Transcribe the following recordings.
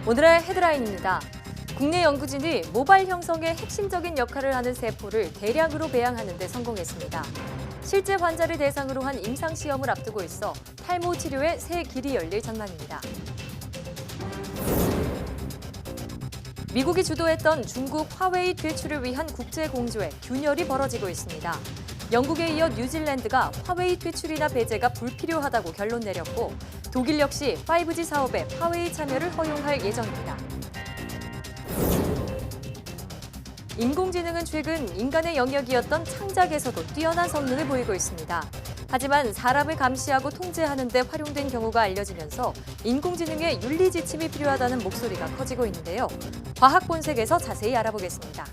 오늘의 헤드라인입니다. 국내 연구진이 모발 형성에 핵심적인 역할을 하는 세포를 대량으로 배양하는 데 성공했습니다. 실제 환자를 대상으로 한 임상시험을 앞두고 있어 탈모 치료의 새 길이 열릴 전망입니다. 미국이 주도했던 중국 화웨이 퇴출을 위한 국제공조에 균열이 벌어지고 있습니다. 영국에 이어 뉴질랜드가 화웨이 퇴출이나 배제가 불필요하다고 결론 내렸고 독일 역시 5G 사업에 화웨이 참여를 허용할 예정입니다. 인공지능은 최근 인간의 영역이었던 창작에서도 뛰어난 성능을 보이고 있습니다. 하지만 사람을 감시하고 통제하는 데 활용된 경우가 알려지면서 인공지능의 윤리 지침이 필요하다는 목소리가 커지고 있는데요. 과학 본색에서 자세히 알아보겠습니다.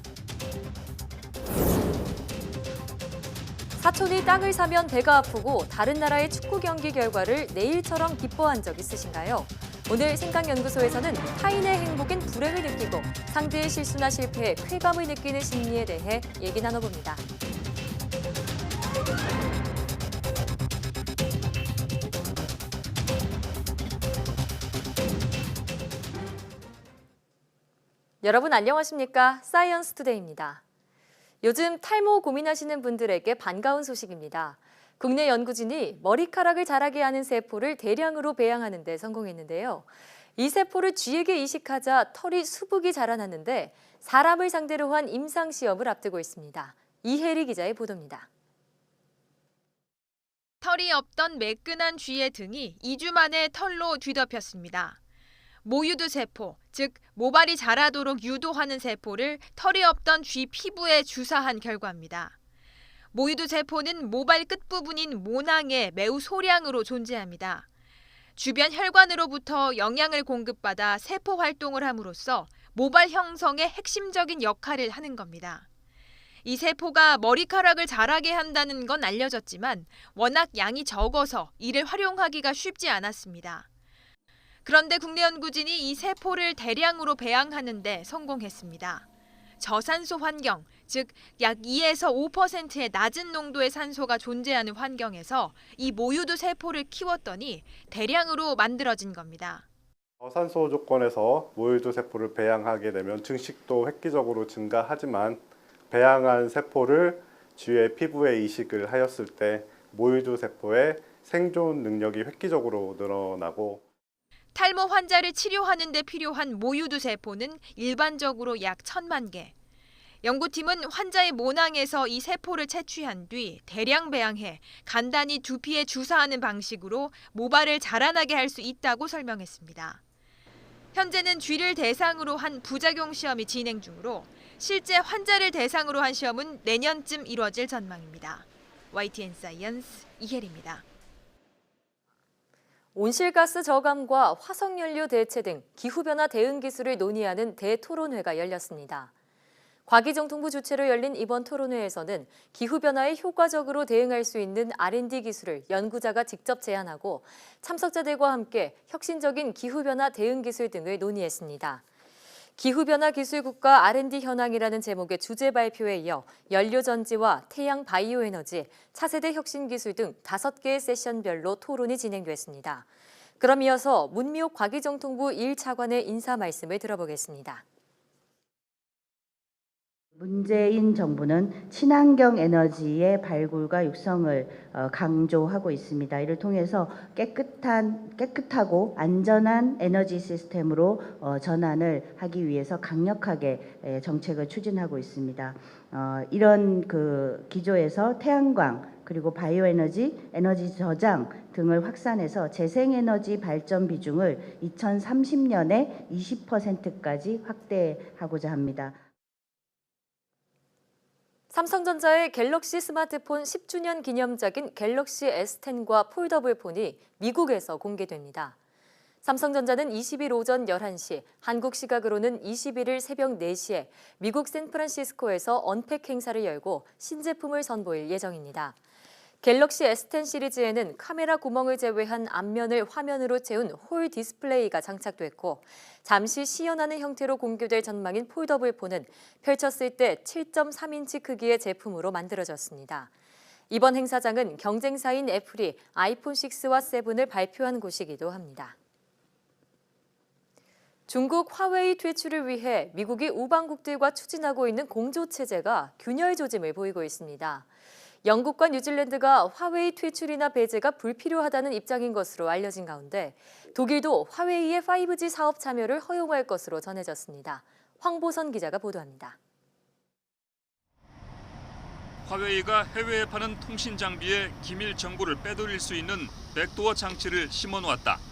사촌이 땅을 사면 배가 아프고 다른 나라의 축구 경기 결과를 내일처럼 기뻐한 적 있으신가요? 오늘 생각연구소에서는 타인의 행복엔 불행을 느끼고 상대의 실수나 실패에 쾌감을 느끼는 심리에 대해 얘기 나눠봅니다. 여러분 안녕하십니까? 사이언스 투데이입니다. 요즘 탈모 고민하시는 분들에게 반가운 소식입니다. 국내 연구진이 머리카락을 자라게 하는 세포를 대량으로 배양하는 데 성공했는데요. 이 세포를 쥐에게 이식하자 털이 수북이 자라났는데 사람을 상대로 한 임상시험을 앞두고 있습니다. 이혜리 기자의 보도입니다. 털이 없던 매끈한 쥐의 등이 2주 만에 털로 뒤덮였습니다. 모유두 세포, 즉 모발이 자라도록 유도하는 세포를 털이 없던 쥐 피부에 주사한 결과입니다. 모유두 세포는 모발 끝부분인 모낭에 매우 소량으로 존재합니다. 주변 혈관으로부터 영양을 공급받아 세포 활동을 함으로써 모발 형성에 핵심적인 역할을 하는 겁니다. 이 세포가 머리카락을 자라게 한다는 건 알려졌지만 워낙 양이 적어서 이를 활용하기가 쉽지 않았습니다. 그런데 국내 연구진이 이 세포를 대량으로 배양하는 데 성공했습니다. 저산소 환경, 즉 약 2에서 5%의 낮은 농도의 산소가 존재하는 환경에서 이 모유두 세포를 키웠더니 대량으로 만들어진 겁니다. 저산소 조건에서 모유두 세포를 배양하게 되면 증식도 획기적으로 증가하지만 배양한 세포를 쥐의 피부에 이식을 하였을 때 모유두 세포의 생존 능력이 획기적으로 늘어나고 탈모 환자를 치료하는 데 필요한 모유두 세포는 일반적으로 약 1,000만 개. 연구팀은 환자의 모낭에서 이 세포를 채취한 뒤 대량 배양해 간단히 두피에 주사하는 방식으로 모발을 자라나게 할 수 있다고 설명했습니다. 현재는 쥐를 대상으로 한 부작용 시험이 진행 중으로 실제 환자를 대상으로 한 시험은 내년쯤 이뤄질 전망입니다. YTN 사이언스 이혜리입니다. 온실가스 저감과 화석연료 대체 등 기후변화 대응 기술을 논의하는 대토론회가 열렸습니다. 과기정통부 주최로 열린 이번 토론회에서는 기후변화에 효과적으로 대응할 수 있는 R&D 기술을 연구자가 직접 제안하고 참석자들과 함께 혁신적인 기후변화 대응 기술 등을 논의했습니다. 기후변화 기술국가 R&D 현황이라는 제목의 주제 발표에 이어 연료전지와 태양 바이오에너지, 차세대 혁신 기술 등 5개의 세션별로 토론이 진행됐습니다. 그럼 이어서 문미옥 과기정통부 1차관의 인사 말씀을 들어보겠습니다. 문재인 정부는 친환경 에너지의 발굴과 육성을 강조하고 있습니다. 이를 통해서 깨끗하고 안전한 에너지 시스템으로 전환을 하기 위해서 강력하게 정책을 추진하고 있습니다. 이런 기조에서 태양광 그리고 바이오에너지, 에너지 저장 등을 확산해서 재생에너지 발전 비중을 2030년에 20%까지 확대하고자 합니다. 삼성전자의 갤럭시 스마트폰 10주년 기념작인 갤럭시 S10과 폴더블 폰이 미국에서 공개됩니다. 삼성전자는 20일 오전 11시, 한국 시각으로는 21일 새벽 4시에 미국 샌프란시스코에서 언팩 행사를 열고 신제품을 선보일 예정입니다. 갤럭시 S10 시리즈에는 카메라 구멍을 제외한 앞면을 화면으로 채운 홀 디스플레이가 장착됐고 잠시 시연하는 형태로 공개될 전망인 폴더블 폰은 펼쳤을 때 7.3인치 크기의 제품으로 만들어졌습니다. 이번 행사장은 경쟁사인 애플이 아이폰 6와 7을 발표한 곳이기도 합니다. 중국 화웨이 퇴출을 위해 미국이 우방국들과 추진하고 있는 공조체제가 균열 조짐을 보이고 있습니다. 영국과 뉴질랜드가 화웨이 퇴출이나 배제가 불필요하다는 입장인 것으로 알려진 가운데 독일도 화웨이의 5G 사업 참여를 허용할 것으로 전해졌습니다. 황보선 기자가 보도합니다. 화웨이가 해외에 파는 통신 장비에 기밀 정보를 빼돌릴 수 있는 백도어 장치를 심어놓았다.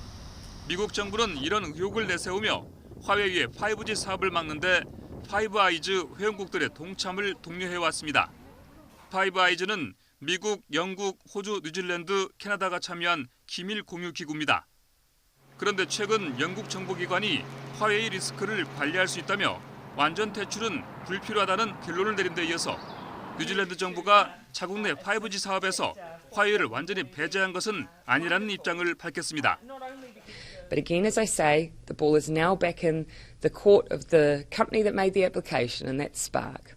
미국 정부는 이런 의혹을 내세우며 화웨이의 5G 사업을 막는데 파이브아이즈 회원국들의 동참을 독려해왔습니다. 파이브아이즈는 미국, 영국, 호주, 뉴질랜드, 캐나다가 참여한 기밀 공유 기구입니다. 그런데 최근 영국 정보기관이 화웨이 리스크를 관리할 수 있다며 완전 퇴출은 불필요하다는 결론을 내린 데 이어서 뉴질랜드 정부가 자국 내 5G 사업에서 화웨이를 완전히 배제한 것은 아니라는 입장을 밝혔습니다. But again, as I say, the ball is now back in the court of the company that made the application, and that's Spark.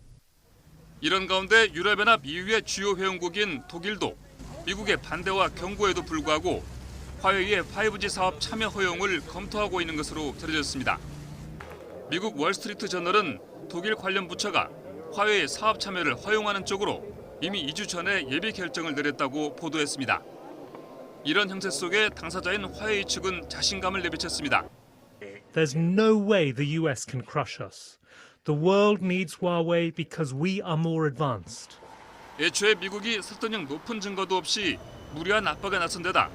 이런 가운데 유럽연합 EU의 주요 회원국인 독일도 미국의 반대와 경고에도 불구하고 화웨이의 5G 사업 참여 허용을 검토하고 있는 것으로 전해졌습니다. 미국 월스트리트 저널은 독일 관련 부처가 화웨이 사업 참여를 허용하는 쪽으로 이미 2주 전에 예비 결정을 내렸다고 보도했습니다. 이런 형세 속에 당사자인 화웨이 측은 자신감을 내비쳤습니다. There's no way the US can crush us. The world needs Huawei because we are more advanced. 애초에 미국이 설득력 높은 증거도 없이 무리한 압박에 나선 데다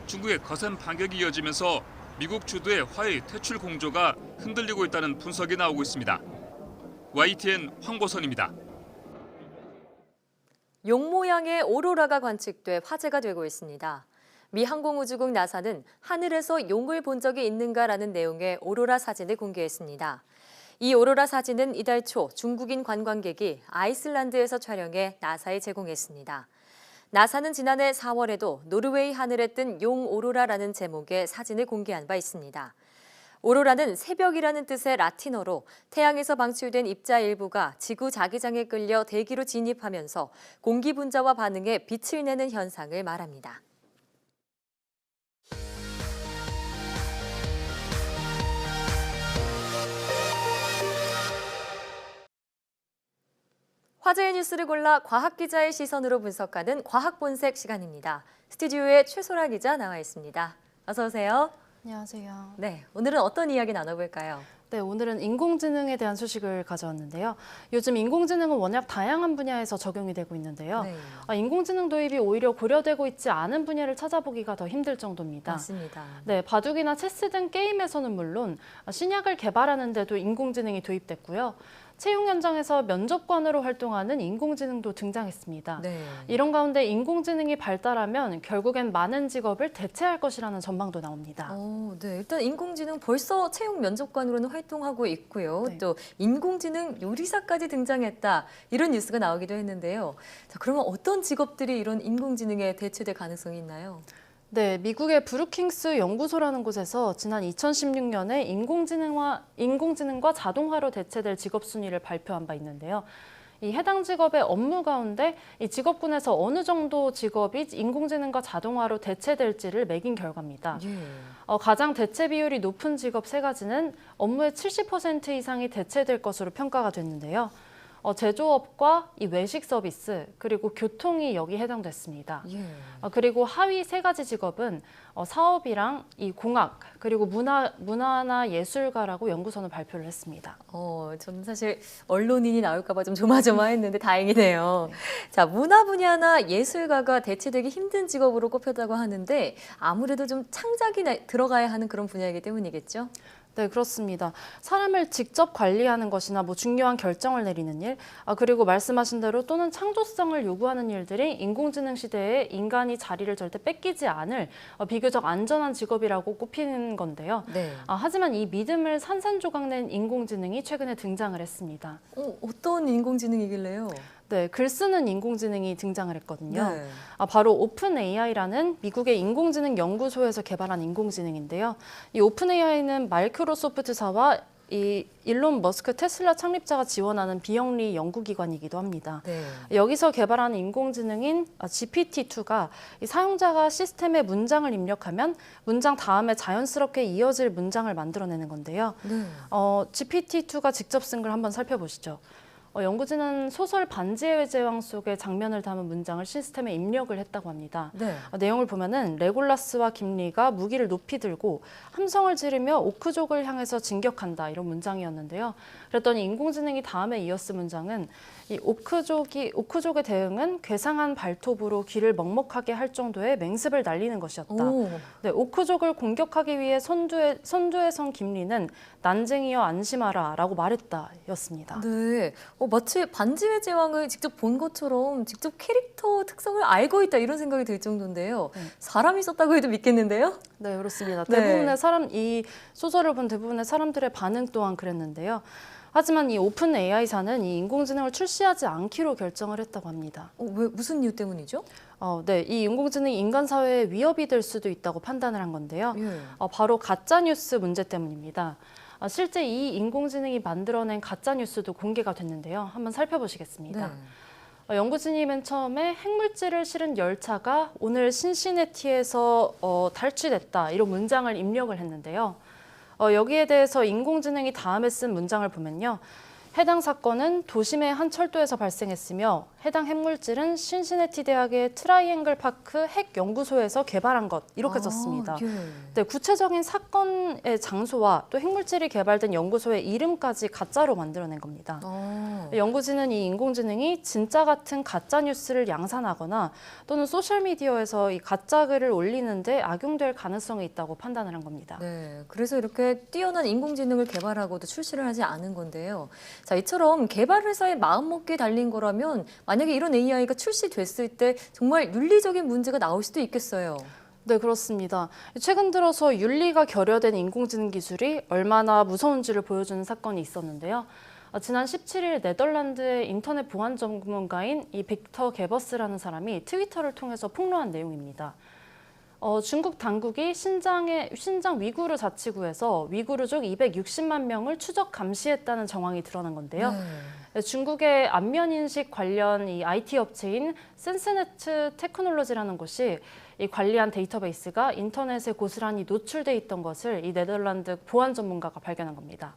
중국의 거센 반격이 이어지면서 미국 주도의 화웨이 퇴출 공조가 흔들리고 있다는 분석이 나오고 있습니다. YTN 황보선입니다. 용 모양의 오로라가 관측돼 화제가 되고 있습니다. 미 항공우주국 나사는 하늘에서 용을 본 적이 있는가라는 내용의 오로라 사진을 공개했습니다. 이 오로라 사진은 이달 초 중국인 관광객이 아이슬란드에서 촬영해 나사에 제공했습니다. 나사는 지난해 4월에도 노르웨이 하늘에 뜬 용 오로라라는 제목의 사진을 공개한 바 있습니다. 오로라는 새벽이라는 뜻의 라틴어로 태양에서 방출된 입자 일부가 지구 자기장에 끌려 대기로 진입하면서 공기 분자와 반응해 빛을 내는 현상을 말합니다. 화제의 뉴스를 골라 과학 기자의 시선으로 분석하는 과학 본색 시간입니다. 스튜디오에 최소라 기자 나와 있습니다. 어서 오세요. 안녕하세요. 네, 오늘은 어떤 이야기 나눠볼까요? 네, 오늘은 인공지능에 대한 소식을 가져왔는데요. 요즘 인공지능은 워낙 다양한 분야에서 적용이 되고 있는데요. 네. 인공지능 도입이 오히려 고려되고 있지 않은 분야를 찾아보기가 더 힘들 정도입니다. 맞습니다. 네, 바둑이나 체스 등 게임에서는 물론 신약을 개발하는 데도 인공지능이 도입됐고요. 채용 현장에서 면접관으로 활동하는 인공지능도 등장했습니다. 네. 이런 가운데 인공지능이 발달하면 결국엔 많은 직업을 대체할 것이라는 전망도 나옵니다. 네. 일단 인공지능 벌써 채용 면접관으로는 활동하고 있고요. 네. 또 인공지능 요리사까지 등장했다. 이런 뉴스가 나오기도 했는데요. 자, 그러면 어떤 직업들이 이런 인공지능에 대체될 가능성이 있나요? 네, 미국의 브루킹스 연구소라는 곳에서 지난 2016년에 인공지능과 자동화로 대체될 직업 순위를 발표한 바 있는데요. 이 해당 직업의 업무 가운데 이 직업군에서 어느 정도 직업이 인공지능과 자동화로 대체될지를 매긴 결과입니다. 예. 가장 대체 비율이 높은 직업 3가지는 업무의 70% 이상이 대체될 것으로 평가가 됐는데요. 제조업과 이 외식 서비스 그리고 교통이 여기 해당됐습니다. 예. 그리고 하위 3가지 직업은 사업이랑 이 공학 그리고 문화나 예술가라고 연구소는 발표를 했습니다. 저는 사실 언론인이 나올까 봐 좀 조마조마했는데 다행이네요. 자, 문화 분야나 예술가가 대체되기 힘든 직업으로 꼽혔다고 하는데 아무래도 좀 창작이 들어가야 하는 그런 분야이기 때문이겠죠? 네, 그렇습니다. 사람을 직접 관리하는 것이나 중요한 결정을 내리는 일, 그리고 말씀하신 대로 또는 창조성을 요구하는 일들이 인공지능 시대에 인간이 자리를 절대 뺏기지 않을 비교적 안전한 직업이라고 꼽히는 건데요. 네. 하지만 이 믿음을 산산조각낸 인공지능이 최근에 등장을 했습니다. 어떤 인공지능이길래요? 네, 글 쓰는 인공지능이 등장을 했거든요. 네. 바로 오픈 AI라는 미국의 인공지능 연구소에서 개발한 인공지능인데요. 이 오픈 AI는 마이크로소프트사와 이 일론 머스크 테슬라 창립자가 지원하는 비영리 연구기관이기도 합니다. 네. 여기서 개발하는 인공지능인 GPT-2가 이 사용자가 시스템에 문장을 입력하면 문장 다음에 자연스럽게 이어질 문장을 만들어내는 건데요. 네. GPT-2가 직접 쓴 걸 한번 살펴보시죠. 연구진은 소설 반지의 제왕 속의 장면을 담은 문장을 시스템에 입력을 했다고 합니다. 네. 내용을 보면은 레골라스와 김리가 무기를 높이 들고 함성을 지르며 오크족을 향해서 진격한다 이런 문장이었는데요. 그랬더니 인공지능이 다음에 이어쓴 문장은 이 오크족의 대응은 괴상한 발톱으로 귀를 먹먹하게 할 정도의 맹습을 날리는 것이었다. 오. 네, 오크족을 공격하기 위해 선두에 선 김리는 난쟁이여 안심하라라고 말했다였습니다. 네. 마치 반지의 제왕을 직접 본 것처럼 직접 캐릭터 특성을 알고 있다 이런 생각이 들 정도인데요. 네. 사람이 썼다고 해도 믿겠는데요? 네, 그렇습니다. 네. 이 소설을 본 대부분의 사람들의 반응 또한 그랬는데요. 하지만 이 오픈 AI사는 이 인공지능을 출시하지 않기로 결정을 했다고 합니다. 왜 무슨 이유 때문이죠? 네, 이 인공지능이 인간 사회에 위협이 될 수도 있다고 판단을 한 건데요. 예. 바로 가짜뉴스 문제 때문입니다. 실제 이 인공지능이 만들어낸 가짜뉴스도 공개가 됐는데요. 한번 살펴보시겠습니다. 네. 연구진이 맨 처음에 핵물질을 실은 열차가 오늘 신시내티에서 탈취됐다 이런 문장을 입력을 했는데요. 여기에 대해서 인공지능이 다음에 쓴 문장을 보면요. 해당 사건은 도심의 한 철도에서 발생했으며 해당 핵물질은 신시내티 대학의 트라이앵글 파크 핵연구소에서 개발한 것 이렇게 썼습니다. 예. 네, 구체적인 사건의 장소와 또 핵물질이 개발된 연구소의 이름까지 가짜로 만들어낸 겁니다. 연구진은 이 인공지능이 진짜 같은 가짜 뉴스를 양산하거나 또는 소셜미디어에서 이 가짜 글을 올리는데 악용될 가능성이 있다고 판단을 한 겁니다. 네, 그래서 이렇게 뛰어난 인공지능을 개발하고도 출시를 하지 않은 건데요. 자, 이처럼 개발 회사의 마음먹기에 달린 거라면 만약에 이런 AI가 출시됐을 때 정말 윤리적인 문제가 나올 수도 있겠어요. 네, 그렇습니다. 최근 들어서 윤리가 결여된 인공지능 기술이 얼마나 무서운지를 보여주는 사건이 있었는데요. 지난 17일 네덜란드의 인터넷 보안 전문가인 이 빅터 게버스라는 사람이 트위터를 통해서 폭로한 내용입니다. 중국 당국이 신장 위구르 자치구에서 위구르족 260만 명을 추적 감시했다는 정황이 드러난 건데요. 중국의 안면인식 관련 이 IT 업체인 센스네트 테크놀로지라는 곳이 이 관리한 데이터베이스가 인터넷에 고스란히 노출돼 있던 것을 이 네덜란드 보안 전문가가 발견한 겁니다.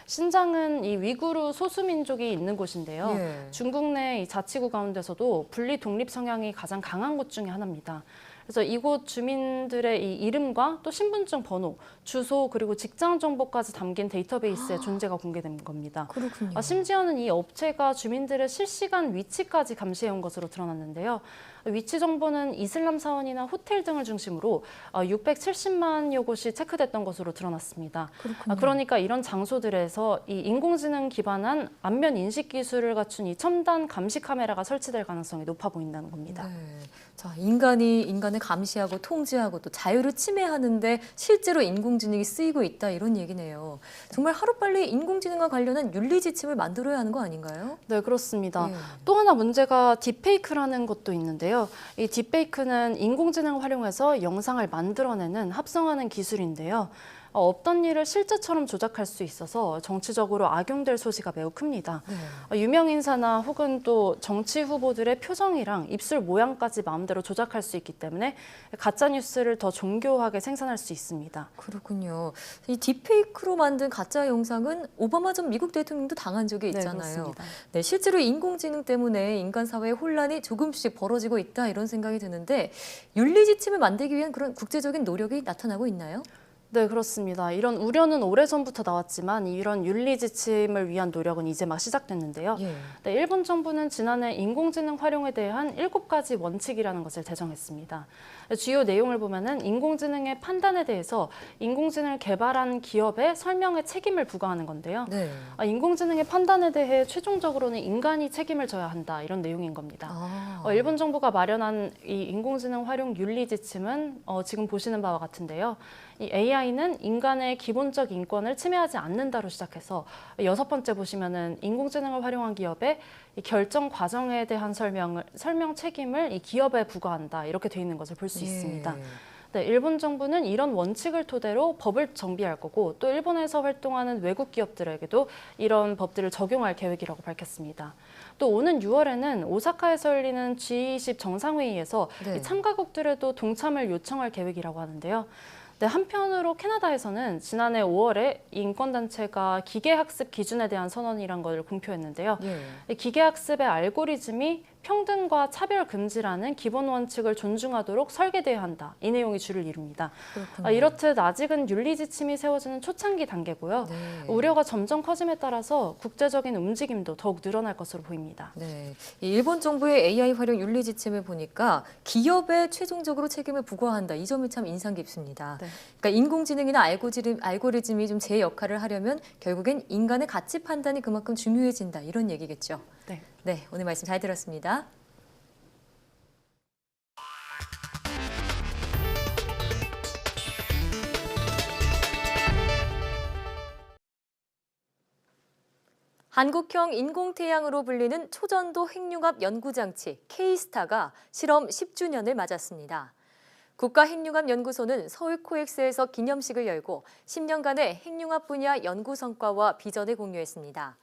신장은 이 위구르 소수민족이 있는 곳인데요. 예. 중국 내 이 자치구 가운데서도 분리 독립 성향이 가장 강한 곳 중에 하나입니다. 그래서 이곳 주민들의 이 이름과 또 신분증 번호, 주소 그리고 직장 정보까지 담긴 데이터베이스의 존재가 공개된 겁니다. 그렇군요. 심지어는 이 업체가 주민들의 실시간 위치까지 감시해온 것으로 드러났는데요. 위치 정보는 이슬람 사원이나 호텔 등을 중심으로 670만여 곳이 체크됐던 것으로 드러났습니다. 그러니까 이런 장소들에서 이 인공지능 기반한 안면 인식 기술을 갖춘 이 첨단 감시 카메라가 설치될 가능성이 높아 보인다는 겁니다. 네. 자, 인간이 인간을 감시하고 통제하고 또 자유를 침해하는데 실제로 인공지능이 쓰이고 있다 이런 얘기네요. 정말 하루빨리 인공지능과 관련한 윤리 지침을 만들어야 하는 거 아닌가요? 네, 그렇습니다. 예. 또 하나 문제가 딥페이크라는 것도 있는데요. 이 딥페이크는 인공지능을 활용해서 영상을 만들어내는 합성하는 기술인데요. 없던 일을 실제처럼 조작할 수 있어서 정치적으로 악용될 소지가 매우 큽니다. 유명 인사나 혹은 또 정치 후보들의 표정이랑 입술 모양까지 마음대로 조작할 수 있기 때문에 가짜 뉴스를 더 정교하게 생산할 수 있습니다. 그렇군요. 이 딥페이크로 만든 가짜 영상은 오바마 전 미국 대통령도 당한 적이 네, 있잖아요. 그렇습니다. 네, 실제로 인공지능 때문에 인간 사회의 혼란이 조금씩 벌어지고 있다 이런 생각이 드는데 윤리 지침을 만들기 위한 그런 국제적인 노력이 나타나고 있나요? 네, 그렇습니다. 이런 우려는 오래전부터 나왔지만 이런 윤리 지침을 위한 노력은 이제 막 시작됐는데요. 예. 네, 일본 정부는 지난해 인공지능 활용에 대한 7가지 원칙이라는 것을 제정했습니다. 주요 내용을 보면은 인공지능의 판단에 대해서 인공지능을 개발한 기업에 설명의 책임을 부과하는 건데요. 네. 인공지능의 판단에 대해 최종적으로는 인간이 책임을 져야 한다 이런 내용인 겁니다. 일본 정부가 마련한 이 인공지능 활용 윤리 지침은 지금 보시는 바와 같은데요. 이 AI는 인간의 기본적 인권을 침해하지 않는다로 시작해서 6번째 보시면은 인공지능을 활용한 기업의 이 결정 과정에 대한 설명 책임을 이 기업에 부과한다 이렇게 돼 있는 것을 볼 수 있습니다. 네, 일본 정부는 이런 원칙을 토대로 법을 정비할 거고 또 일본에서 활동하는 외국 기업들에게도 이런 법들을 적용할 계획이라고 밝혔습니다. 또 오는 6월에는 오사카에서 열리는 G20 정상회의에서 네. 이 참가국들에도 동참을 요청할 계획이라고 하는데요. 네, 한편으로 캐나다에서는 지난해 5월에 인권단체가 기계학습 기준에 대한 선언이란 것을 공표했는데요. 예. 기계학습의 알고리즘이 평등과 차별 금지라는 기본 원칙을 존중하도록 설계돼야 한다. 이 내용이 주를 이룹니다. 그렇군요. 이렇듯 아직은 윤리 지침이 세워지는 초창기 단계고요. 네. 우려가 점점 커짐에 따라서 국제적인 움직임도 더욱 늘어날 것으로 보입니다. 네, 이 일본 정부의 AI 활용 윤리 지침을 보니까 기업에 최종적으로 책임을 부과한다. 이 점이 참 인상 깊습니다. 네. 그러니까 인공지능이나 알고리즘이 좀 제 역할을 하려면 결국엔 인간의 가치 판단이 그만큼 중요해진다. 이런 얘기겠죠. 네. 네, 오늘 말씀 잘 들었습니다. 한국형 인공태양으로 불리는 초전도 핵융합 연구장치 K-스타가 실험 10주년을 맞았습니다. 국가핵융합연구소는 서울 코엑스에서 기념식을 열고 10년간의 핵융합 분야 연구 성과와 비전을 공유했습니다.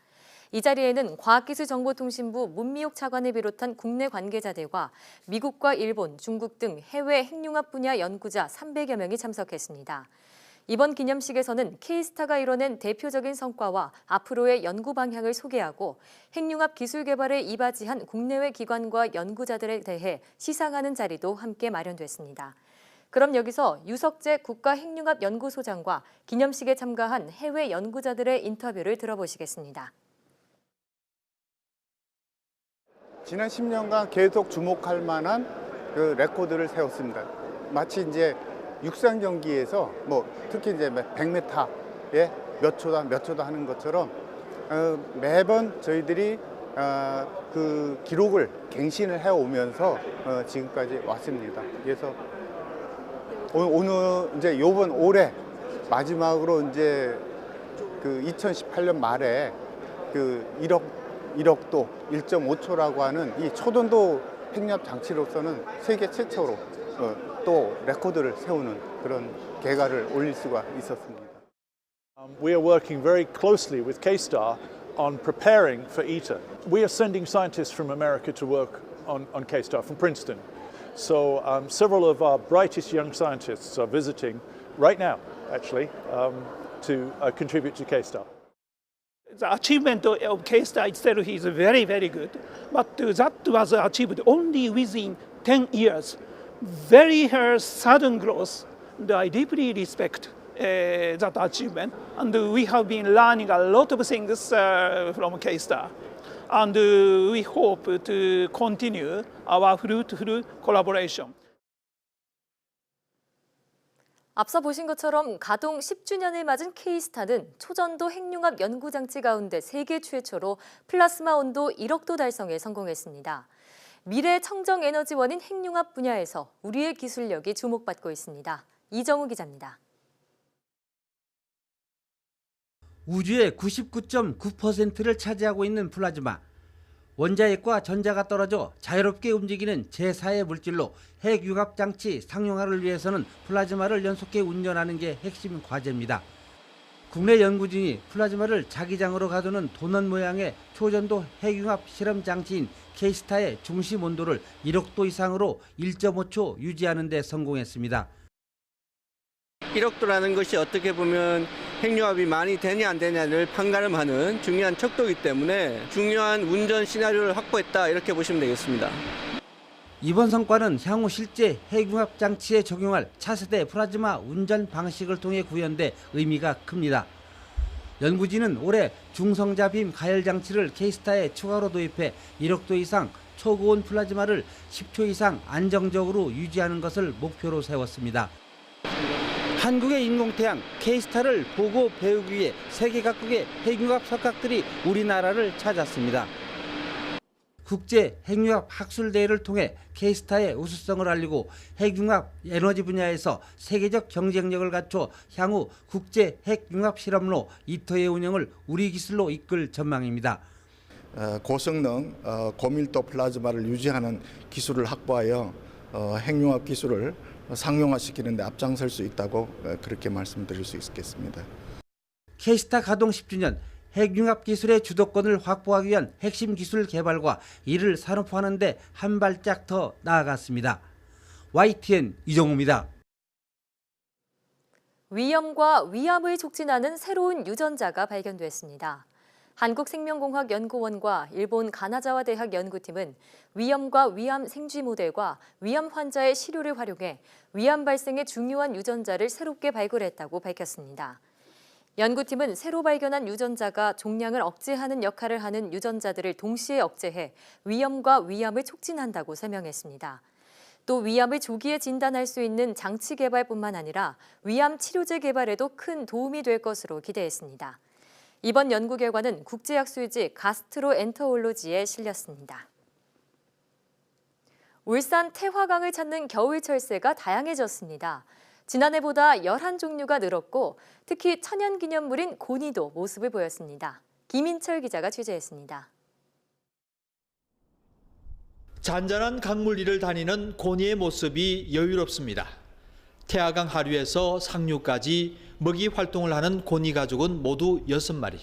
이 자리에는 과학기술정보통신부 문미옥 차관을 비롯한 국내 관계자들과 미국과 일본, 중국 등 해외 핵융합 분야 연구자 300여 명이 참석했습니다. 이번 기념식에서는 K-스타가 이뤄낸 대표적인 성과와 앞으로의 연구 방향을 소개하고 핵융합 기술 개발에 이바지한 국내외 기관과 연구자들에 대해 시상하는 자리도 함께 마련됐습니다. 그럼 여기서 유석재 국가핵융합연구소장과 기념식에 참가한 해외 연구자들의 인터뷰를 들어보시겠습니다. 지난 10년간 계속 주목할 만한 그 레코드를 세웠습니다. 마치 이제 육상 경기에서 특히 이제 100m에 몇 초다 하는 것처럼 매번 저희들이 그 기록을 갱신을 해 오면서 지금까지 왔습니다. 그래서 오늘 이제 요번 올해 마지막으로 이제 그 2018년 말에 그 1억도 1.5초라고 하는 이 초전도 핵융합 장치로서는 세계 최초로 또 레코드를 세우는 그런 개가를 올릴 수가 있었습니다. We are working very closely with K-STAR on preparing for ITER. We are sending scientists from America to work on K-STAR from Princeton. So several of our brightest young scientists are visiting right now, actually, to contribute to K-STAR. The achievement of K-STAR itself is very, very good, but that was achieved only within 10 years. Very sudden growth, and I deeply respect that achievement, and we have been learning a lot of things from K-STAR, and we hope to continue our fruitful collaboration. 앞서 보신 것처럼 가동 10주년을 맞은 K-스타는 초전도 핵융합 연구장치 가운데 세계 최초로 플라스마 온도 1억도 달성에 성공했습니다. 미래 청정에너지원인 핵융합 분야에서 우리의 기술력이 주목받고 있습니다. 이정우 기자입니다. 우주의 99.9%를 차지하고 있는 플라즈마. 원자핵과 전자가 떨어져 자유롭게 움직이는 제4의 물질로 핵융합 장치 상용화를 위해서는 플라즈마를 연속해 운전하는 게 핵심 과제입니다. 국내 연구진이 플라즈마를 자기장으로 가두는 도넛 모양의 초전도 핵융합 실험 장치인 K-스타의 중심 온도를 1억도 이상으로 1.5초 유지하는 데 성공했습니다. 1억도라는 것이 어떻게 보면 핵융합이 많이 되냐 안 되냐를 판가름하는 중요한 척도이기 때문에 중요한 운전 시나리오를 확보했다 이렇게 보시면 되겠습니다. 이번 성과는 향후 실제 핵융합 장치에 적용할 차세대 플라즈마 운전 방식을 통해 구현돼 의미가 큽니다. 연구진은 올해 중성자 빔 가열 장치를 K-스타에 추가로 도입해 1억도 이상 초고온 플라즈마를 10초 이상 안정적으로 유지하는 것을 목표로 세웠습니다. 한국의 인공태양 K-스타를 보고 배우기 위해 세계 각국의 핵융합 석학들이 우리나라를 찾았습니다. 국제 핵융합 학술대회를 통해 K-스타의 우수성을 알리고 핵융합 에너지 분야에서 세계적 경쟁력을 갖춰 향후 국제 핵융합 실험로 ITER의 운영을 우리 기술로 이끌 전망입니다. 고성능 고밀도 플라즈마를 유지하는 기술을 확보하여 핵융합 기술을 상용화시키는 데 앞장설 수 있다고 그렇게 말씀드릴 수 있겠습니다. K스타 가동 10주년 핵융합 기술의 주도권을 확보하기 위한 핵심 기술 개발과 이를 산업화하는 데 한 발짝 더 나아갔습니다. YTN 이정우입니다. 위염과 위암을 촉진하는 새로운 유전자가 발견됐습니다. 한국생명공학연구원과 일본 가나자와 대학 연구팀은 위염과 위암 생쥐 모델과 위암 환자의 시료를 활용해 위암 발생에 중요한 유전자를 새롭게 발굴했다고 밝혔습니다. 연구팀은 새로 발견한 유전자가 종양을 억제하는 역할을 하는 유전자들을 동시에 억제해 위염과 위암을 촉진한다고 설명했습니다. 또 위암을 조기에 진단할 수 있는 장치 개발뿐만 아니라 위암 치료제 개발에도 큰 도움이 될 것으로 기대했습니다. 이번 연구 결과는 국제학술지 가스트로엔터올로지에 실렸습니다. 울산 태화강을 찾는 겨울 철새가 다양해졌습니다. 지난해보다 11종류가 늘었고 특히 천연기념물인 고니도 모습을 보였습니다. 김인철 기자가 취재했습니다. 잔잔한 강물 위를 다니는 고니의 모습이 여유롭습니다. 태화강 하류에서 상류까지 먹이 활동을 하는 고니 가족은 모두 6마리.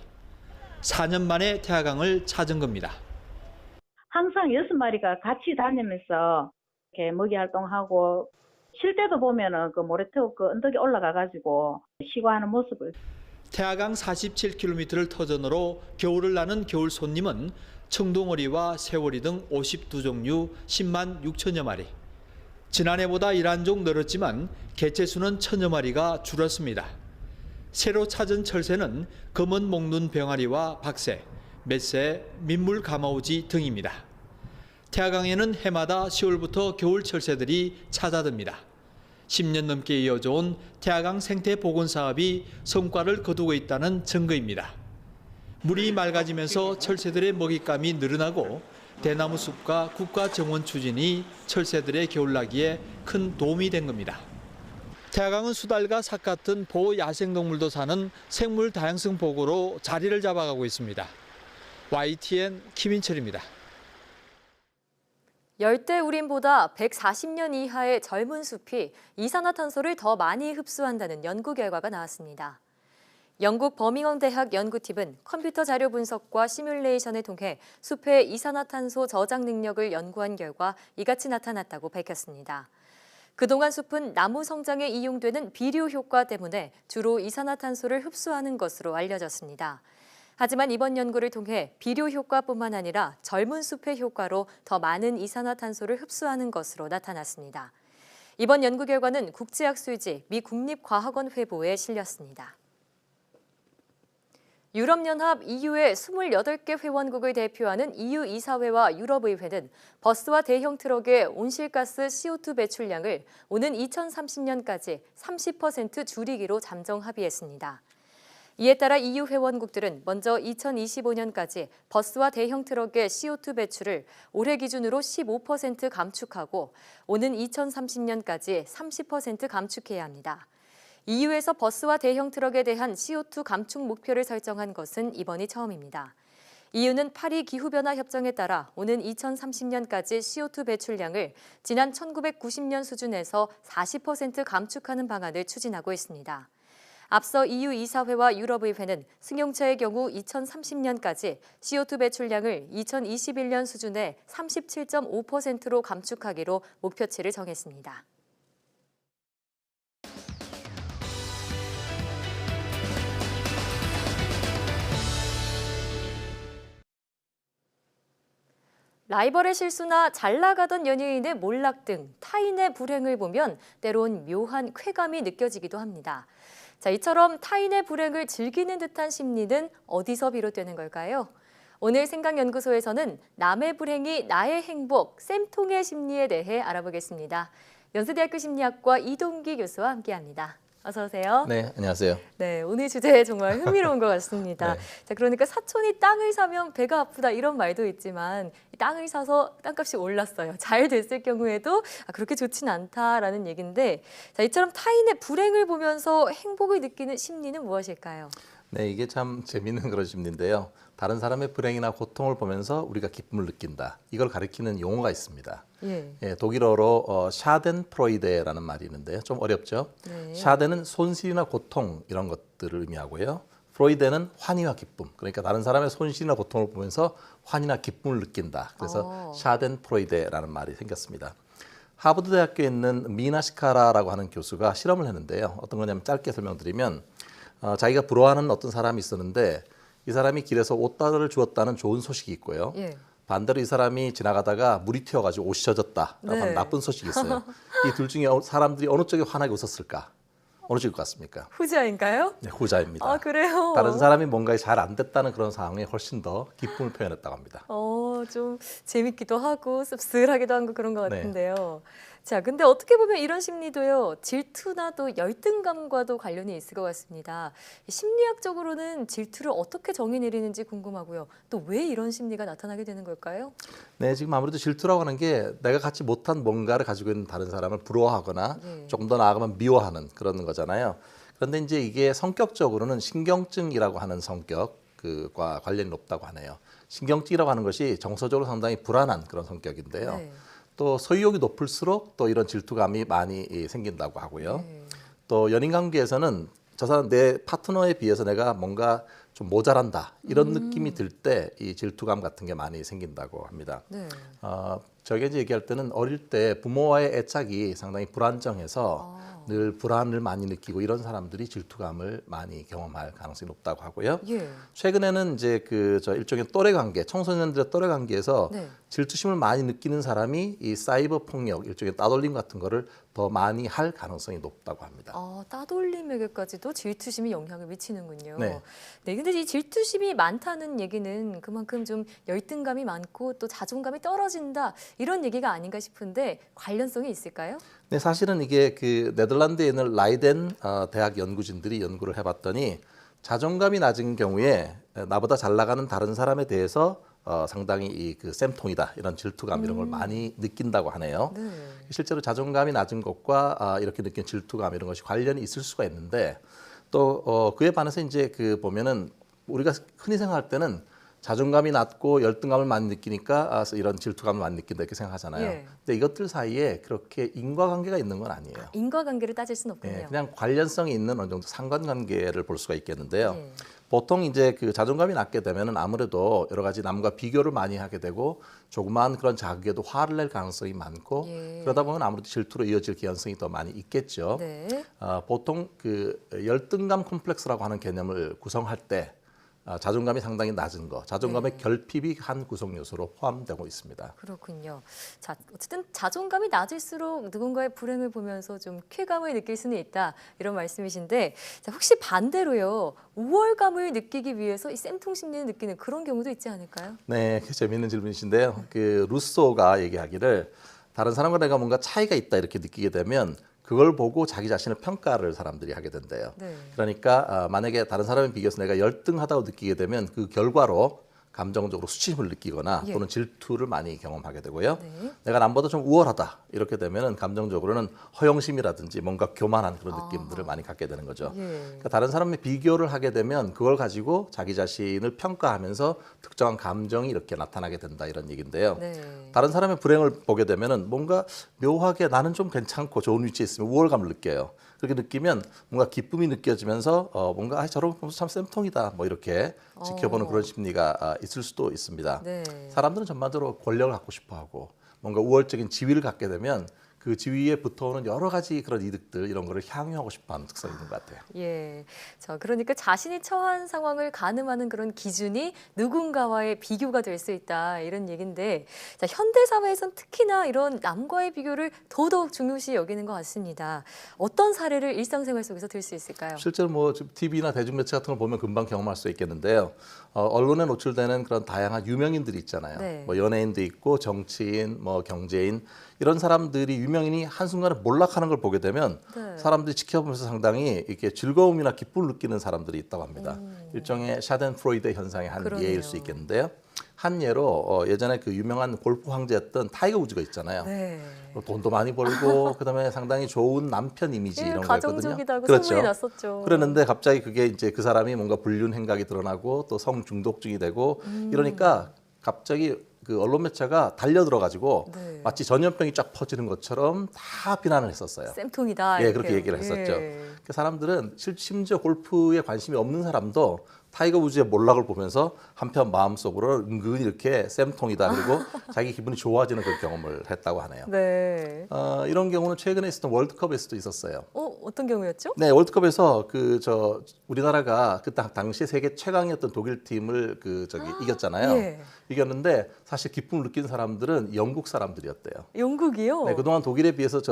4년 만에 태화강을 찾은 겁니다. 항상 6마리가 같이 다니면서 이렇게 먹이 활동하고 쉴 때도 보면은 그 모래톱 그 언덕에 올라가가지고 쉬고하는 모습을. 태화강 47km를 터전으로 겨울을 나는 겨울 손님은 청둥오리와 새오리 등 52종류 10만 6천여 마리. 지난해보다 11종 늘었지만 개체수는 1000여 마리가 줄었습니다. 새로 찾은 철새는 검은 목눈 병아리와 박새, 멧새, 민물 가마우지 등입니다. 태화강에는 해마다 10월부터 겨울 철새들이 찾아듭니다. 10년 넘게 이어져 온 태화강 생태 복원 사업이 성과를 거두고 있다는 증거입니다. 물이 맑아지면서 철새들의 먹잇감이 늘어나고 대나무 숲과 국가 정원 추진이 철새들의 겨울나기에 큰 도움이 된 겁니다. 태화강은 수달과 삭 같은 보호 야생동물도 사는 생물 다양성 보고로 자리를 잡아가고 있습니다. YTN 김인철입니다. 열대우림보다 140년 이하의 젊은 숲이 이산화탄소를 더 많이 흡수한다는 연구 결과가 나왔습니다. 영국 버밍엄 대학 연구팀은 컴퓨터 자료 분석과 시뮬레이션을 통해 숲의 이산화탄소 저장 능력을 연구한 결과 이같이 나타났다고 밝혔습니다. 그동안 숲은 나무 성장에 이용되는 비료 효과 때문에 주로 이산화탄소를 흡수하는 것으로 알려졌습니다. 하지만 이번 연구를 통해 비료 효과뿐만 아니라 젊은 숲의 효과로 더 많은 이산화탄소를 흡수하는 것으로 나타났습니다. 이번 연구 결과는 국제학술지 미 국립과학원 회보에 실렸습니다. 유럽연합 EU의 28개 회원국을 대표하는 EU 이사회와 유럽의회는 버스와 대형 트럭의 온실가스 CO2 배출량을 오는 2030년까지 30% 줄이기로 잠정 합의했습니다. 이에 따라 EU 회원국들은 먼저 2025년까지 버스와 대형 트럭의 CO2 배출을 올해 기준으로 15% 감축하고 오는 2030년까지 30% 감축해야 합니다. EU에서 버스와 대형 트럭에 대한 CO2 감축 목표를 설정한 것은 이번이 처음입니다. EU는 파리 기후변화 협정에 따라 오는 2030년까지 CO2 배출량을 지난 1990년 수준에서 40% 감축하는 방안을 추진하고 있습니다. 앞서 EU 이사회와 유럽의회는 승용차의 경우 2030년까지 CO2 배출량을 2021년 수준의 37.5%로 감축하기로 목표치를 정했습니다. 라이벌의 실수나 잘 나가던 연예인의 몰락 등 타인의 불행을 보면 때론 묘한 쾌감이 느껴지기도 합니다. 자, 이처럼 타인의 불행을 즐기는 듯한 심리는 어디서 비롯되는 걸까요? 오늘 생각연구소에서는 남의 불행이 나의 행복, 쌤통의 심리에 대해 알아보겠습니다. 연세대학교 심리학과 이동기 교수와 함께합니다. 어서 오세요. 네, 안녕하세요. 네, 오늘 주제 정말 흥미로운 것 같습니다. 네. 자, 그러니까 사촌이 땅을 사면 배가 아프다 이런 말도 있지만 땅을 사서 땅값이 올랐어요. 잘 됐을 경우에도 그렇게 좋진 않다라는 얘기인데 자, 이처럼 타인의 불행을 보면서 행복을 느끼는 심리는 무엇일까요? 네, 이게 참 재미있는 그런 심리인데요. 다른 사람의 불행이나 고통을 보면서 우리가 기쁨을 느낀다. 이걸 가리키는 용어가 있습니다. 예, 독일어로 샤덴프로이데라는 말이 있는데요. 좀 어렵죠? 네. 샤덴은 손실이나 고통 이런 것들을 의미하고요. 프로이데는 환희와 기쁨. 그러니까 다른 사람의 손실이나 고통을 보면서 환희나 기쁨을 느낀다. 그래서 샤덴프로이데라는 말이 생겼습니다. 하버드 대학교에 있는 미나 시카라라고 하는 교수가 실험을 했는데요. 어떤 거냐면 짧게 설명드리면 자기가 부러워하는 어떤 사람이 있었는데 이 사람이 길에서 옷다를 주었다는 좋은 소식이 있고요. 예. 반대로 이 사람이 지나가다가 물이 튀어가지고 옷이 젖었다라고 하는 나쁜 소식이 있어요. 이 둘 중에 사람들이 어느 쪽에 환하게 웃었을까? 어느 쪽일 것 같습니까? 후자인가요? 네, 후자입니다. 아, 그래요? 다른 사람이 뭔가 잘 안 됐다는 그런 상황에 훨씬 더 기쁨을 표현했다고 합니다. 좀 재밌기도 하고 씁쓸하기도 하고 그런 것 네. 같은데요. 자, 근데 어떻게 보면 이런 심리도요, 질투나 또 열등감과도 관련이 있을 것 같습니다. 심리학적으로는 질투를 어떻게 정의 내리는지 궁금하고요. 또 왜 이런 심리가 나타나게 되는 걸까요? 네, 지금 아무래도 질투라고 하는 게 내가 갖지 못한 뭔가를 가지고 있는 다른 사람을 부러워하거나 조금 더 나아가면 미워하는 그런 거잖아요. 그런데 이제 이게 성격적으로는 신경증이라고 하는 성격과 관련이 높다고 하네요. 신경증이라고 하는 것이 정서적으로 상당히 불안한 그런 성격인데요. 네. 또 소유욕이 높을수록 또 이런 질투감이 많이 생긴다고 하고요. 또 연인 관계에서는 저 사람 내 파트너에 비해서 내가 뭔가 좀 모자란다 이런 느낌이 들 때 이 질투감 같은 게 많이 생긴다고 합니다. 네. 저희가 이제 얘기할 때는 어릴 때 부모와의 애착이 상당히 불안정해서 늘 불안을 많이 느끼고 이런 사람들이 질투감을 많이 경험할 가능성이 높다고 하고요. 예. 최근에는 이제 저 일종의 또래 관계, 청소년들의 또래 관계에서 네. 질투심을 많이 느끼는 사람이 이 사이버 폭력, 일종의 따돌림 같은 거를 더 많이 할 가능성이 높다고 합니다. 따돌림에게까지도 질투심이 영향을 미치는군요. 네. 근데 이 질투심이 많다는 얘기는 그만큼 좀 열등감이 많고 또 자존감이 떨어진다 이런 얘기가 아닌가 싶은데 관련성이 있을까요? 네, 사실은 이게 그 네덜란드에 있는 라이덴 대학 연구진들이 연구를 해봤더니 자존감이 낮은 경우에 나보다 잘 나가는 다른 사람에 대해서 상당히 그 쌤통이다 이런 질투감 이런 걸 많이 느낀다고 하네요. 네. 실제로 자존감이 낮은 것과 이렇게 느끼는 질투감 이런 것이 관련이 있을 수가 있는데 또 그에 반해서 이제 그 보면은 우리가 흔히 생각할 때는 자존감이 낮고 열등감을 많이 느끼니까 이런 질투감을 많이 느낀다 이렇게 생각하잖아요. 예. 근데 이것들 사이에 그렇게 인과관계가 있는 건 아니에요. 인과관계를 따질 수는 없군요. 예, 그냥 관련성이 있는 어느 정도 상관관계를 볼 수가 있겠는데요. 보통 이제 그 자존감이 낮게 되면은 아무래도 여러 가지 남과 비교를 많이 하게 되고 조그마한 그런 자극에도 화를 낼 가능성이 많고 그러다 보면 아무래도 질투로 이어질 개연성이 더 많이 있겠죠. 네. 보통 그 열등감 콤플렉스라고 하는 개념을 구성할 때 자존감이 상당히 낮은 거, 자존감의 결핍이 한 구성 요소로 포함되고 있습니다. 그렇군요. 자, 어쨌든 자존감이 낮을수록 누군가의 불행을 보면서 좀 쾌감을 느낄 수는 있다 이런 말씀이신데, 자, 혹시 반대로요 우월감을 느끼기 위해서 이 쌤통 심리를 느끼는 그런 경우도 있지 않을까요? 네, 재미있는 질문이신데요. 그 루소가 얘기하기를 다른 사람과 내가 뭔가 차이가 있다 이렇게 느끼게 되면 그걸 보고 자기 자신을 평가를 사람들이 하게 된대요. 네. 그러니까 만약에 다른 사람에 비교해서 내가 열등하다고 느끼게 되면 그 결과로 감정적으로 수치심을 느끼거나 또는 질투를 많이 경험하게 되고요. 내가 남보다 좀 우월하다 이렇게 되면은 감정적으로는 허영심이라든지 뭔가 교만한 그런 느낌들을 많이 갖게 되는 거죠. 그러니까 다른 사람의 비교를 하게 되면 그걸 가지고 자기 자신을 평가하면서 특정한 감정이 이렇게 나타나게 된다 이런 얘기인데요. 다른 사람의 불행을 보게 되면은 뭔가 묘하게 나는 좀 괜찮고 좋은 위치에 있으면 우월감을 느껴요. 그렇게 느끼면 뭔가 기쁨이 느껴지면서 뭔가 저런 거 보면서 참 쌤통이다 뭐 이렇게 지켜보는 그런 심리가 있을 수도 있습니다. 사람들은 전반적으로 권력을 갖고 싶어하고 뭔가 우월적인 지위를 갖게 되면 그 지위에 붙어오는 여러 가지 그런 이득들 이런 거를 향유하고 싶어하는 특성이 있는 것 같아요. 예, 자 그러니까 자신이 처한 상황을 가늠하는 그런 기준이 누군가와의 비교가 될 수 있다 이런 얘기인데, 자 현대 사회에선 특히나 이런 남과의 비교를 더더욱 중요시 여기는 것 같습니다. 어떤 사례를 일상생활 속에서 들 수 있을까요? 실제로 뭐 TV나 대중매체 같은 걸 보면 금방 경험할 수 있겠는데요. 언론에 노출되는 그런 다양한 유명인들이 있잖아요. 뭐 연예인도 있고 정치인, 뭐 경제인 이런 사람들이 유명인이 한순간에 몰락하는 걸 보게 되면 사람들이 지켜보면서 상당히 이렇게 즐거움이나 기쁨을 느끼는 사람들이 있다고 합니다. 일종의 샤덴프로이드 현상의 한 그러네요. 예일 수 있겠는데요. 한 예로 예전에 그 유명한 골프 황제였던 타이거 우즈가 있잖아요. 네. 돈도 많이 벌고 그다음에 상당히 좋은 남편 이미지 이런 거였거든요. 가정적이다고 소문이 났었죠. 그랬는데 갑자기 그게 이제 그 사람이 뭔가 불륜 행각이 드러나고 또 성 중독증이 되고 이러니까 갑자기 그 언론 매체가 달려들어 가지고 네. 마치 전염병이 쫙 퍼지는 것처럼 다 비난을 했었어요. 쌤통이다. 예, 이렇게. 그렇게 얘기를 했었죠. 예. 그 사람들은 심지어 골프에 관심이 없는 사람도 타이거 우즈의 몰락을 보면서 한편 마음속으로 은근히 이렇게 쌤통이다 그리고 자기 기분이 좋아지는 그 경험을 했다고 하네요. 네. 이런 경우는 최근에 있었던 월드컵에서도 있었어요. 어떤 경우였죠? 네, 월드컵에서 우리나라가 그 당시 세계 최강이었던 독일 팀을 이겼잖아요. 예. 이겼는데 사실 기쁨을 느낀 사람들은 영국 사람들이었대요. 영국이요? 네, 그동안 독일에 비해서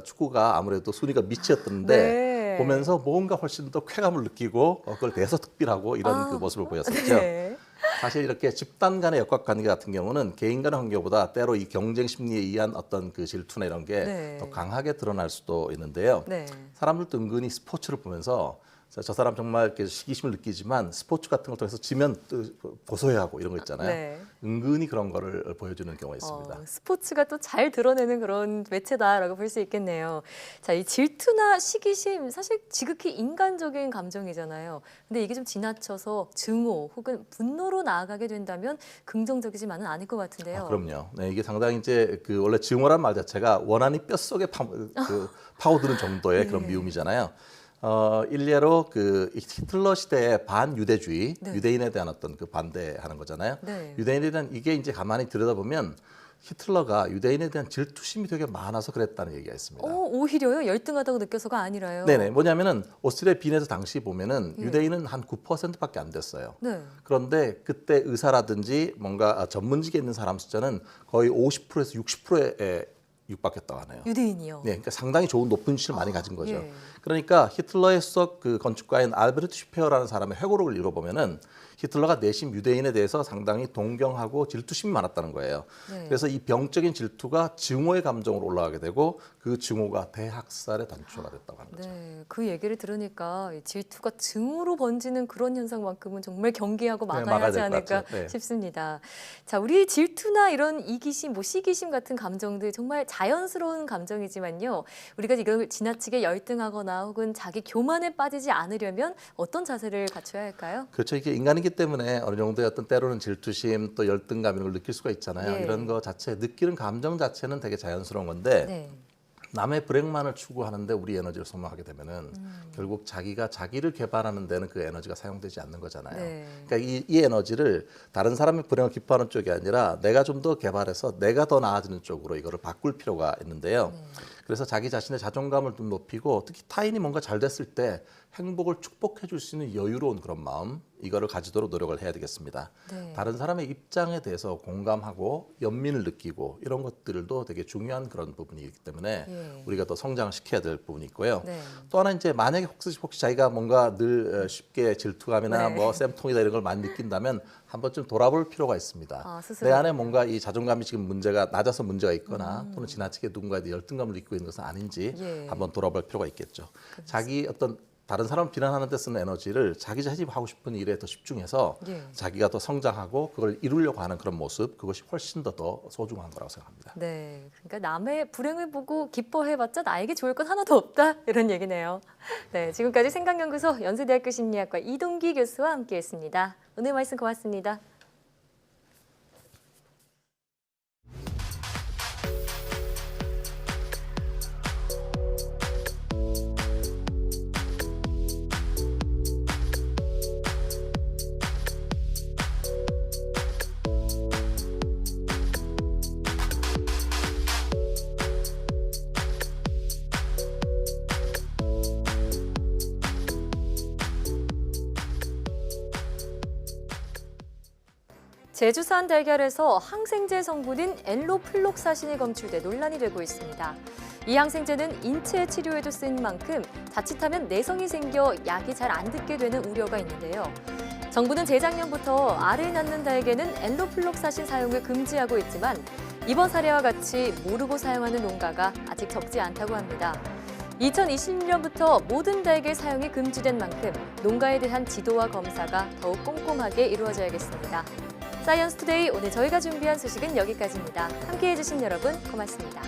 축구가 아무래도 순위가 미치였던데 네. 보면서 뭔가 훨씬 더 쾌감을 느끼고 그걸 대서특필하고 이런 그 모습을 보였었죠. 네. 사실 이렇게 집단 간의 역학관계 같은 경우는 개인 간의 관계보다 때로 이 경쟁 심리에 의한 어떤 그 질투나 이런 게 더 네. 강하게 드러날 수도 있는데요. 네. 사람들도 은근히 스포츠를 보면서 저 사람 정말 이렇게 시기심을 느끼지만 스포츠 같은 걸 통해서 지면 또 고소해하고 이런 거 있잖아요. 네. 은근히 그런 거를 보여주는 경우가 있습니다. 스포츠가 또 잘 드러내는 그런 매체다라고 볼 수 있겠네요. 자, 이 질투나 시기심 사실 지극히 인간적인 감정이잖아요. 근데 이게 좀 지나쳐서 증오 혹은 분노로 나아가게 된다면 긍정적이지만은 않을 것 같은데요. 그럼요. 네, 이게 상당히 이제 원래 증오란 말 자체가 원한이 뼛속에 파고드는 정도의 그런 미움이잖아요. 일례로 히틀러 시대의 반유대주의, 네. 유대인에 대한 어떤 그 반대하는 거잖아요. 네. 유대인에 대한 이게 이제 가만히 들여다보면 히틀러가 유대인에 대한 질투심이 되게 많아서 그랬다는 얘기가 있습니다. 오히려요? 열등하다고 느껴서가 아니라요. 네네. 뭐냐면은 오스트리아 빈에서 당시 보면은 예. 유대인은 한 9%밖에 안 됐어요. 네. 그런데 그때 의사라든지 뭔가 전문직에 있는 사람 숫자는 거의 50%에서 60%에 육박했다고 하네요. 유대인이요? 네, 그러니까 상당히 좋은 높은 위치를 많이 가진 거죠. 예. 그러니까 히틀러의 수석 건축가인 알베르트 슈페어라는 사람의 회고록을 읽어보면은 히틀러가 내심 유대인에 대해서 상당히 동경하고 질투심이 많았다는 거예요. 네. 그래서 이 병적인 질투가 증오의 감정으로 올라가게 되고 그 증오가 대학살의 단초가 됐다고 하는 거죠. 네, 그 얘기를 들으니까 질투가 증오로 번지는 그런 현상만큼은 정말 경계하고 막아야 하지 막아야 될 것 않을까 같아요. 네. 싶습니다. 자, 우리 질투나 이런 이기심, 시기심 같은 감정들 정말 자연스러운 감정이지만요. 우리가 이걸 지나치게 열등하거나 혹은 자기 교만에 빠지지 않으려면 어떤 자세를 갖춰야 할까요? 그렇죠. 이게 인간이기 때문에 어느 정도의 어떤 때로는 질투심 또 열등감 이런 걸 느낄 수가 있잖아요. 예. 이런 거 자체 느끼는 감정 자체는 되게 자연스러운 건데 네. 남의 불행만을 추구하는데 우리 에너지를 소모하게 되면은 결국 자기가 자기를 개발하는 데는 그 에너지가 사용되지 않는 거잖아요. 네. 그러니까 이 에너지를 다른 사람의 불행을 기뻐하는 쪽이 아니라 내가 좀 더 개발해서 내가 더 나아지는 쪽으로 이거를 바꿀 필요가 있는데요. 그래서 자기 자신의 자존감을 좀 높이고 특히 타인이 뭔가 잘 됐을 때 행복을 축복해 줄 수 있는 여유로운 그런 마음 이거를 가지도록 노력을 해야 되겠습니다. 네. 다른 사람의 입장에 대해서 공감하고 연민을 느끼고 이런 것들도 되게 중요한 그런 부분이기 때문에 예. 우리가 더 성장시켜야 될 부분이 있고요. 네. 또 하나 이제 만약에 혹시 자기가 뭔가 늘 쉽게 질투감이나 네. 쌤통이다 이런 걸 많이 느낀다면 한번 좀 돌아볼 필요가 있습니다. 스스로. 내 안에 뭔가 이 자존감이 지금 낮아서 문제가 있거나 또는 지나치게 누군가에 대해 열등감을 느끼고 있는 것은 아닌지 예. 한번 돌아볼 필요가 있겠죠. 자기 어떤 다른 사람을 비난하는 데 쓰는 에너지를 자기 자신이 하고 싶은 일에 더 집중해서 예. 자기가 더 성장하고 그걸 이루려고 하는 그런 모습 그것이 훨씬 더 소중한 거라고 생각합니다. 네, 그러니까 남의 불행을 보고 기뻐해봤자 나에게 좋을 건 하나도 없다 이런 얘기네요. 네, 지금까지 생각연구소 연세대학교 심리학과 이동기 교수와 함께했습니다. 오늘 말씀 고맙습니다. 제주산 달걀에서 항생제 성분인 엘로플록사신이 검출돼 논란이 되고 있습니다. 이 항생제는 인체 치료에도 쓰인 만큼 자칫하면 내성이 생겨 약이 잘 안 듣게 되는 우려가 있는데요. 정부는 재작년부터 알을 낳는 닭에는 엘로플록사신 사용을 금지하고 있지만 이번 사례와 같이 모르고 사용하는 농가가 아직 적지 않다고 합니다. 2020년부터 모든 닭의 사용이 금지된 만큼 농가에 대한 지도와 검사가 더욱 꼼꼼하게 이루어져야겠습니다. 사이언스 투데이 오늘 저희가 준비한 소식은 여기까지입니다. 함께해 주신 여러분 고맙습니다.